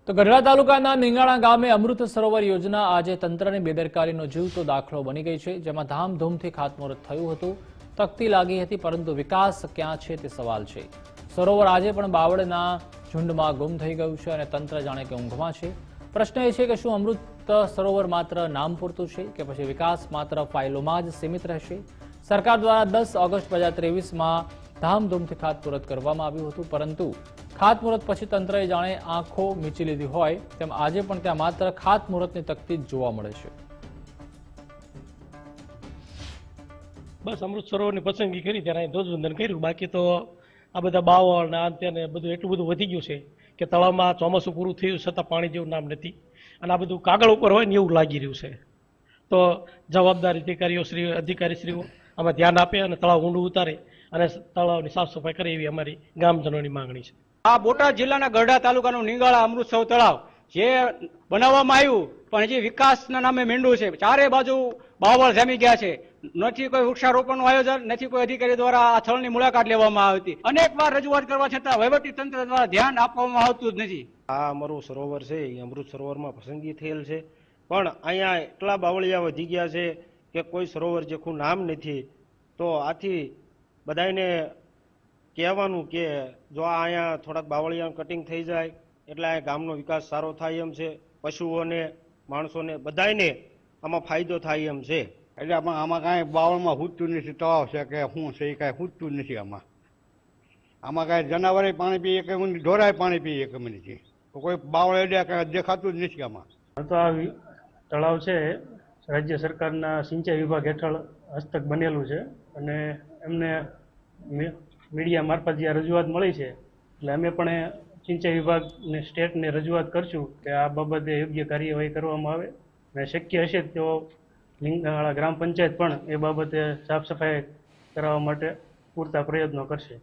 તો ગઢડા તાલુકાના નીંગાણા ગામે અમૃત સરોવર યોજના આજે તંત્રની બેદરકારીનો જીવતો દાખલો બની ગઈ છે, જેમાં ધામધૂમથી ખાતમુહૂર્ત થયું હતું. તકતી લાગી હતી, પરંતુ વિકાસ ક્યાં છે તે સવાલ છે. સરોવર આજે પણ બાવળના ઝુંડમાં ગુમ થઈ ગયું છે અને તંત્ર જાણે કે ઊંઘમાં છે. પ્રશ્ન એ છે કે શું અમૃત સરોવર માત્ર નામ પૂરતું છે કે પછી વિકાસ માત્ર ફાઇલોમાં જ સીમિત રહેશે? સરકાર દ્વારા 10 ઓગસ્ટ 2023માં ધામધૂમથી ખાતમુહૂર્ત કરવામાં આવ્યું હતું, પરંતુ ખાતમુહૂર્ત પછી તંત્રએ જાણે આંખો મીચી લીધી હોય તેમ આજે પણ ત્યાં માત્ર ખાતમુહૂર્તની તકતી જ જોવા મળે છે. બસ અમૃત સરોવરની પસંદગી કરી ત્યારે અહીં ધ્વજવંદન કર્યું. બાકી તો આ બધા બાવળ ને આ તેને બધું એટલું બધું વધી ગયું છે કે તળાવમાં ચોમાસું પૂરું થયું છતાં પાણી જેવું નામ નથી, અને આ બધું કાગળ ઉપર હોય ને એવું લાગી રહ્યું છે. તો જવાબદાર અધિકારીશ્રીઓ આમાં ધ્યાન આપે અને તળાવ ઊંડું ઉતારે અને તળાવની સાફ સફાઈ કરે એવી અમારી ગામજનોની માંગણી છે. આ બોટાદ જિલ્લાના ગઢડા તાલુકાનું નીંગાળા અમૃત સરોવર તળાવ જે બનાવવામાં આવ્યું પણ હજી વિકાસના નામે મીંડું છે. ચારે બાજુ બાવળ જામી ગયા છે. નથી કોઈ વૃક્ષારોપણનું આયોજન, નથી કોઈ અધિકારી દ્વારા આ સ્થળની મુલાકાત લેવામાં આવી. અનેક વાર રજૂઆત કરવા છતાં વહીવટી તંત્ર દ્વારા ધ્યાન આપવામાં આવતું જ નથી. આ અમારું સરોવર છે એ અમૃત સરોવરમાં પસંદગી થયેલ છે, પણ અહીંયા એટલા બાવળિયા વધી ગયા છે કે કોઈ સરોવર જેખું નામ નથી. તો આથી બધાને કહેવાનું કે જો અહીંયા થોડાક બાવળિયા કટિંગ થઈ જાય એટલે આ ગામનો વિકાસ સારો થાય એમ છે. પશુઓને, માણસોને બધાને આમાં ફાયદો થાય એમ છે. એટલે આમાં કાંઈ બાવળમાં ખૂટતું નથી. તળાવ છે કે શું છે એ કાંઈ ખૂટતું નથી. આમાં કાંઈ જનાવરે પાણી પીએ કે ઢોરાય પાણી પીએ કે નથી. કોઈ બાવળ એટલે કાંઈ દેખાતું જ નથી આમાં. તો આ તળાવ છે રાજ્ય સરકારના સિંચાઈ વિભાગ હેઠળ હસ્તક બનેલું છે, અને એમને મીડિયા મારફત જે રજૂઆત મળી છે એટલે અમે પણ સિંચાઈ વિભાગને સ્ટેટને રજૂઆત કરશું કે આ બાબતે યોગ્ય કાર્યવાહી કરવામાં આવે, અને શક્ય હશે તો લીંગાળા ગ્રામ પંચાયત પણ એ બાબતે સાફ સફાઈ કરાવવા માટે પૂરતા પ્રયત્નો કરશે.